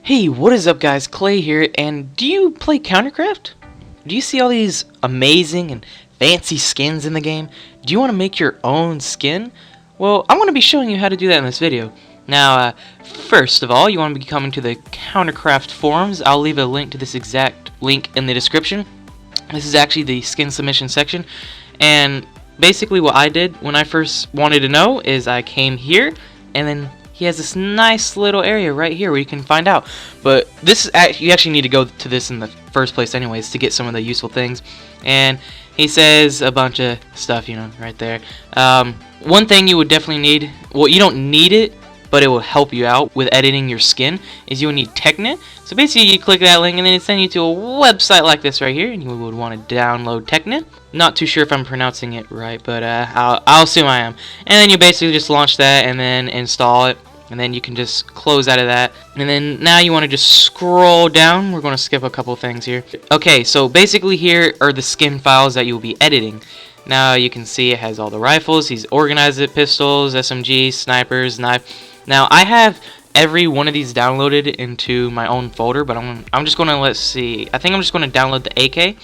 Hey, what is up guys, Clay here, and do you play Countercraft? Do you see all these amazing and fancy skins in the game? Do you want to make your own skin? Well, I'm going to be showing you how to do that in this video. Now, first of all, you want to be coming to the Countercraft forums. I'll leave a link to this exact link in the description. This is actually the skin submission section, and basically what I did when I first wanted to know is I came here, and then he has this nice little area right here where you can find out. But this is you actually need to go to this in the first place anyways to get some of the useful things. And he says a bunch of stuff, you know, right there. One thing you would definitely need, well, you don't need it, but it will help you out with editing your skin, is you will need Technet. So basically you click that link and then it sends you to a website like this right here, and you would want to download Technet. Not too sure if I'm pronouncing it right, but I'll assume I am. And then you basically just launch that and then install it. And then you can just close out of that. And then now you want to just scroll down. We're going to skip a couple things here. Okay, so basically here are the skin files that you'll be editing. Now you can see it has all the rifles. He's organized it, pistols, SMG, snipers, knife. Now I have every one of these downloaded into my own folder, but I'm just going to, let's see. I think I'm just going to download the AK.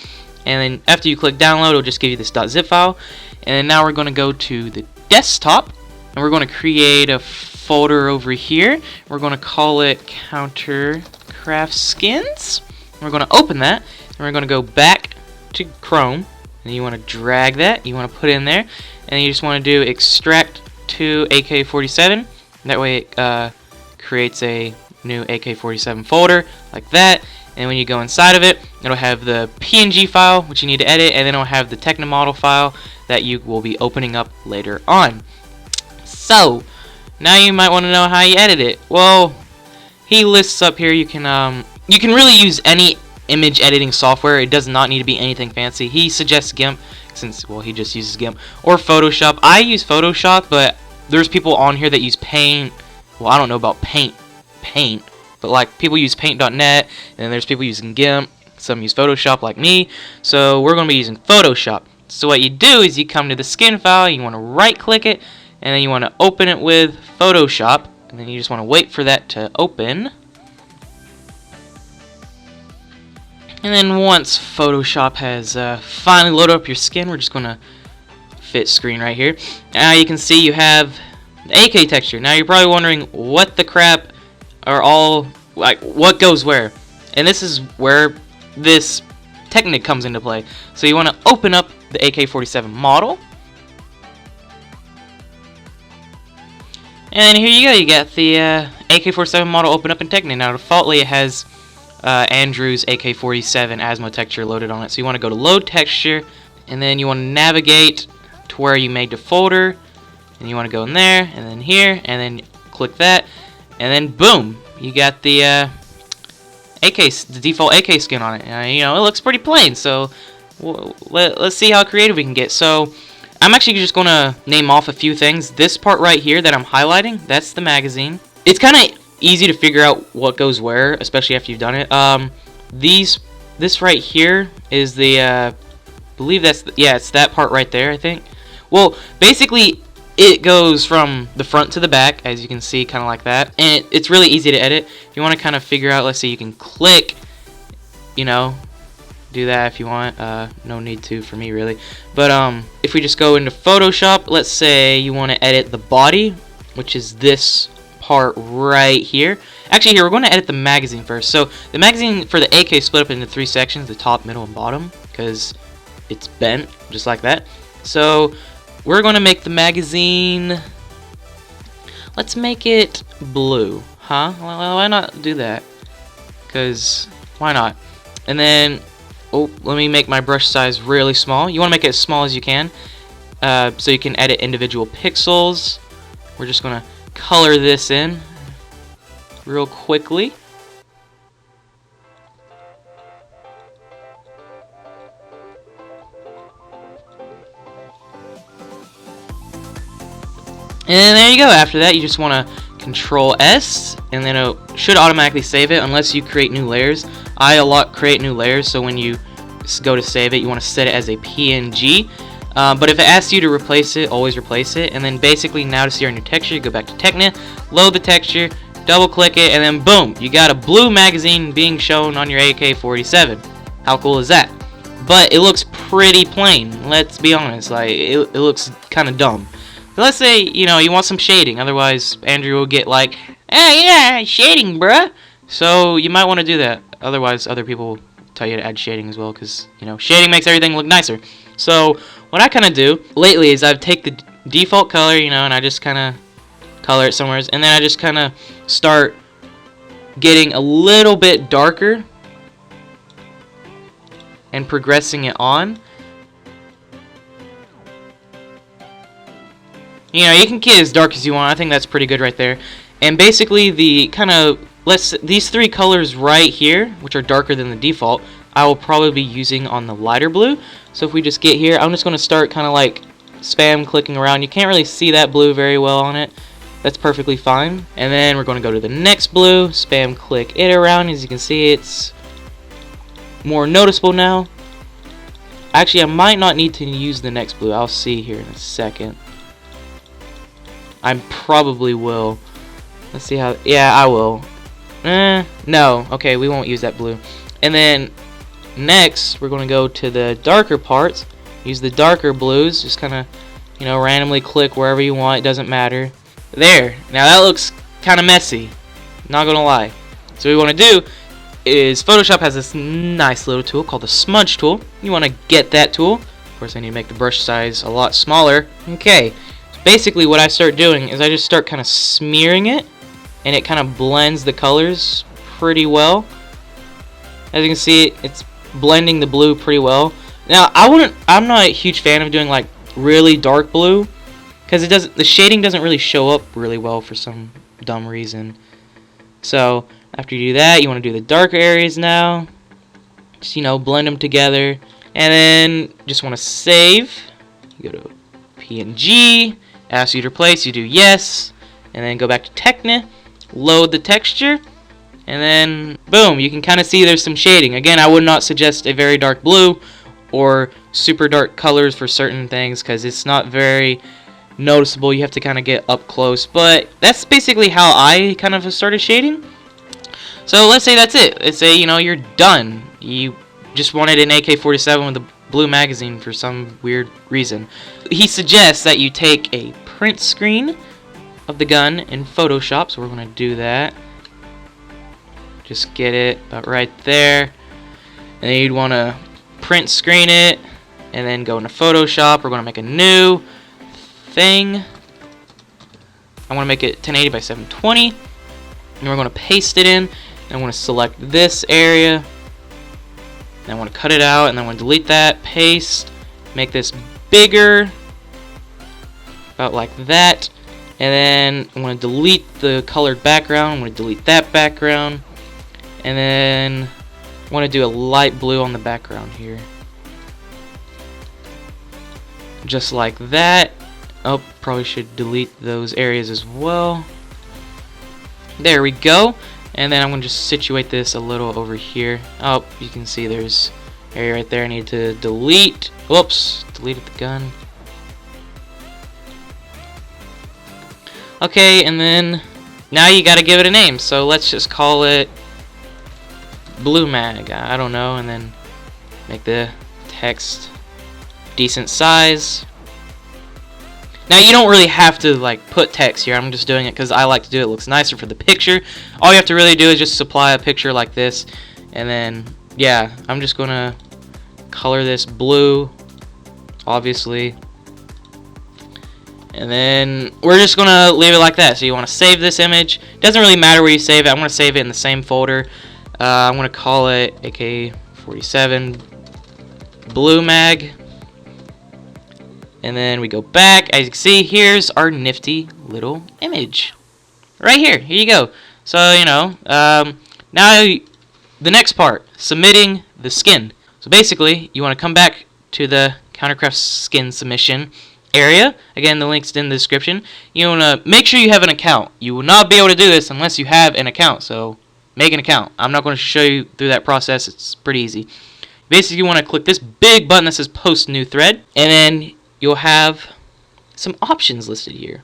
And then after you click download, it'll just give you this .zip file. And then now we're going to go to the desktop. And we're going to create a folder over here. We're going to call it Countercraft Skins. We're going to open that, and we're going to go back to Chrome, and you want to drag that, you want to put it in there, and you just want to do extract to AK-47. That way it creates a new AK-47 folder like that, and when you go inside of it, it'll have the PNG file which you need to edit, and then it'll have the Technomodel file that you will be opening up later on. So now you might want to know how you edit it. Well, he lists up here you can really use any image editing software. It does not need to be anything fancy. He suggests GIMP, since, well, he just uses GIMP, or Photoshop. I use Photoshop, but there's people on here that use Paint. Well, I don't know about Paint, but like people use Paint.net, and there's people using GIMP. Some use Photoshop like me, so we're going to be using Photoshop. So what you do is you come to the skin file, you want to right click it, and then you want to open it with Photoshop, and then you just want to wait for that to open. And then once Photoshop has finally loaded up your skin, we're just going to fit screen right here. Now you can see you have the AK texture. Now you're probably wondering what the crap are all, like, what goes where. And this is where this technique comes into play. So you want to open up the AK-47 model. And here you go, you got the AK-47 model open up in Technet. Now defaultly it has Andrew's AK-47 Asmo texture loaded on it. So you want to go to load texture, and then you want to navigate to where you made the folder, and you want to go in there, and then here, and then click that, and then boom, you got the the default AK skin on it. You know, it looks pretty plain, so let's see how creative we can get. So I'm actually just going to name off a few things. This part right here that I'm highlighting, that's the magazine. It's kind of easy to figure out what goes where, especially after you've done it. This right here is the, I believe that's, yeah, it's that part right there, I think. Well, basically, it goes from the front to the back, as you can see, kind of like that. And it's really easy to edit. If you want to kind of figure out, let's see, you can click, you know, do that if you want. No need to for me, really. But if we just go into Photoshop, let's say you want to edit the body, which is this part right here. Actually, here we're going to edit the magazine first. So the magazine for the AK split up into 3 sections: the top, middle, and bottom, because it's bent just like that. So we're going to make the magazine, let's make it blue, huh? Well, why not do that? Because why not? And then, oh, let me make my brush size really small. You want to make it as small as you can, so you can edit individual pixels. We're just going to color this in real quickly. And there you go. After that, you just want to Control S, and then it should automatically save it unless you create new layers. I create new layers, so when you go to save it, you want to set it as a PNG. But if it asks you to replace it, always replace it. And then basically now to see our new texture, you go back to Technet, load the texture, double click it, and then boom, you got a blue magazine being shown on your AK-47. How cool is that? But it looks pretty plain, let's be honest. Like, it looks kind of dumb. So let's say, you know, you want some shading, otherwise Andrew will get like, hey, yeah, shading, bruh. So you might want to do that, otherwise other people will tell you to add shading as well, because, you know, shading makes everything look nicer. So what I kind of do lately is I take the default color, you know, and I just kind of color it somewhere, and then I just kind of start getting a little bit darker and progressing it on. You know, you can get as dark as you want. I think that's pretty good right there. And basically the kind of, these three colors right here, which are darker than the default, I will probably be using on the lighter blue. So if we just get here, I'm just going to start kind of like spam clicking around. You can't really see that blue very well on it. That's perfectly fine. And then we're going to go to the next blue, spam click it around. As you can see, it's more noticeable now. Actually, I might not need to use the next blue. I'll see here in a second. I probably will. Let's see how... Yeah, I will. No. Okay, we won't use that blue. And then next, we're going to go to the darker parts. Use the darker blues. Just kind of, you know, randomly click wherever you want. It doesn't matter. There. Now that looks kind of messy. Not going to lie. So what we want to do is Photoshop has this nice little tool called the Smudge Tool. You want to get that tool. Of course, I need to make the brush size a lot smaller. Okay. Basically what I start doing is I just start kind of smearing it, and it kind of blends the colors pretty well. As you can see, it's blending the blue pretty well. Now I'm not a huge fan of doing like really dark blue, because the shading doesn't really show up really well for some dumb reason. So after you do that, you want to do the darker areas now. Just, you know, blend them together, and then just want to save. You go to PNG. Ask you to replace, you do yes, and then go back to Techna, load the texture, and then boom, you can kind of see there's some shading. Again, I would not suggest a very dark blue or super dark colors for certain things, because it's not very noticeable. You have to kind of get up close, but that's basically how I kind of started shading. So let's say that's it. Let's say, you know, you're done. You just wanted an AK-47 with a blue magazine for some weird reason. He suggests that you take a print screen of the gun in Photoshop, so we're going to do that. Just get it about right there, and then you'd want to print screen it, and then go into Photoshop. We're going to make a new thing. I want to make it 1080 by 720, and we're going to paste it in, and I want to select this area. I want to cut it out, and then I want to delete that, paste, make this bigger, about like that, and then I want to delete the colored background. I want to delete that background, and then I want to do a light blue on the background here, just like that. Oh, probably should delete those areas as well. There we go. And then I'm going to just situate this a little over here. Oh, you can see there's an area right there I need to delete. Whoops, deleted the gun. Okay, and then now you got to give it a name. So let's just call it Blue Mag. I don't know, and then make the text decent size. Now you don't really have to like put text here. I'm just doing it because I like to do it. It looks nicer for the picture. All you have to really do is just supply a picture like this, and then yeah, I'm just gonna color this blue, obviously, and then we're just gonna leave it like that. So you want to save this image. Doesn't really matter where you save it. I'm gonna save it in the same folder. I'm gonna call it AK-47 Blue Mag. And then we go back. As you can see, here's our nifty little image. Right here. Here you go. So, you know, now the next part, submitting the skin. So basically, you want to come back to the Countercraft skin submission area. Again, the link's in the description. You want to make sure you have an account. You will not be able to do this unless you have an account. So make an account. I'm not going to show you through that process. It's pretty easy. Basically, you want to click this big button that says Post New Thread, and then you'll have some options listed here.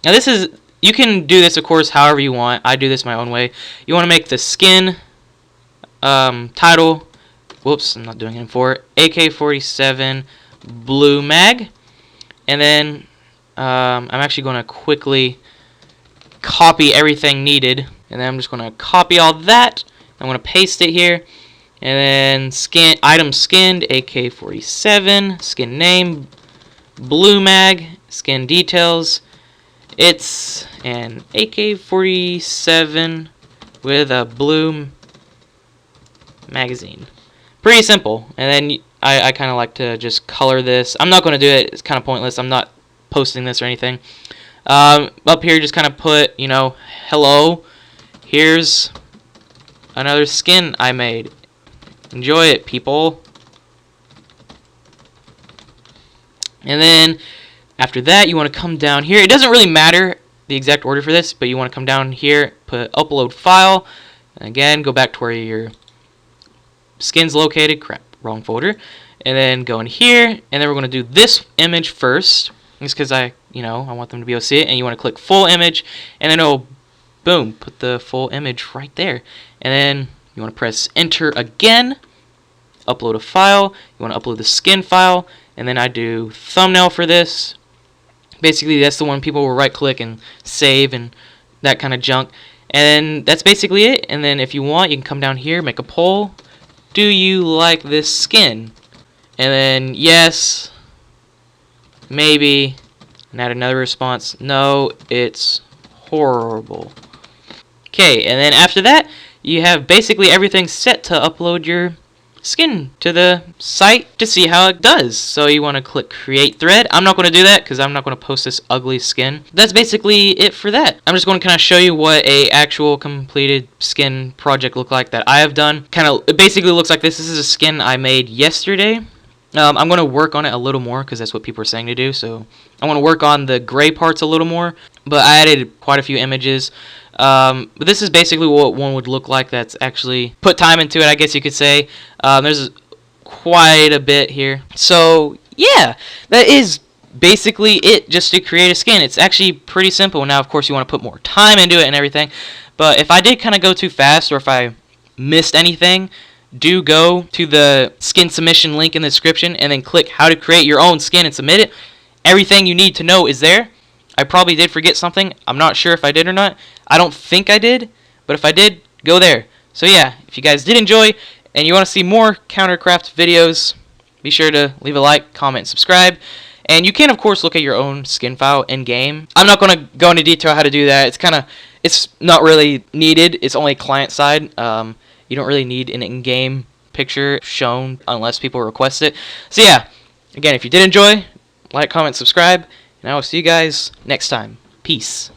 Now this is, you can do this, of course, however you want. I do this my own way. You want to make the skin title. Whoops, I'm not doing it for it. AK-47 blue mag, and then I'm actually going to quickly copy everything needed, and then I'm just going to copy all that. I'm going to paste it here, and then item skinned AK-47, skin name blue mag, skin details. It's an AK-47 with a blue magazine. Pretty simple. And then I kind of like to just color this. I'm not going to do it. It's kind of pointless. I'm not posting this or anything. Up here, just kind of put, you know, hello. Here's another skin I made. Enjoy it, people. And then after that, you want to come down here. It doesn't really matter the exact order for this, but you want to come down here, put upload file. And again, go back to where your skin's located. Crap, wrong folder. And then go in here, and then we're going to do this image first. Just because I want them to be able to see it. And you want to click full image, and then it'll, boom, put the full image right there. And then you want to press enter again. Upload a file. You want to upload the skin file, and then I do thumbnail for this. Basically, that's the one people will right click and save and that kind of junk. And that's basically it. And then if you want, you can come down here, make a poll. Do you like this skin? And then yes, maybe, and add another response. No, it's horrible. Okay, and then after that, you have basically everything set to upload your skin to the site to see how it does. So you want to click create thread. I'm not going to do that because I'm not going to post this ugly skin. That's basically it for that. I'm just going to kind of show you what a actual completed skin project look like that I have done. It basically looks like this. This is a skin I made yesterday. I'm going to work on it a little more because that's what people are saying to do. So I want to work on the gray parts a little more. But I added quite a few images. But this is basically what one would look like that's actually put time into it, I guess you could say. There's quite a bit here. So yeah, that is basically it, just to create a skin. It's actually pretty simple. Now, of course, you want to put more time into it and everything. But if I did kind of go too fast, or if I missed anything, do go to the skin submission link in the description and then click how to create your own skin and submit it. Everything you need to know is there. I probably did forget something. I'm not sure if I did or not. I don't think I did, but if I did, go there. So yeah, if you guys did enjoy and you want to see more Countercraft videos, be sure to leave a like, comment, and subscribe. And you can, of course, look at your own skin file in-game. I'm not going to go into detail how to do that. It's not really needed. It's only client side. You don't really need an in-game picture shown unless people request it. So yeah, again, if you did enjoy, like, comment, subscribe, and I will see you guys next time. Peace.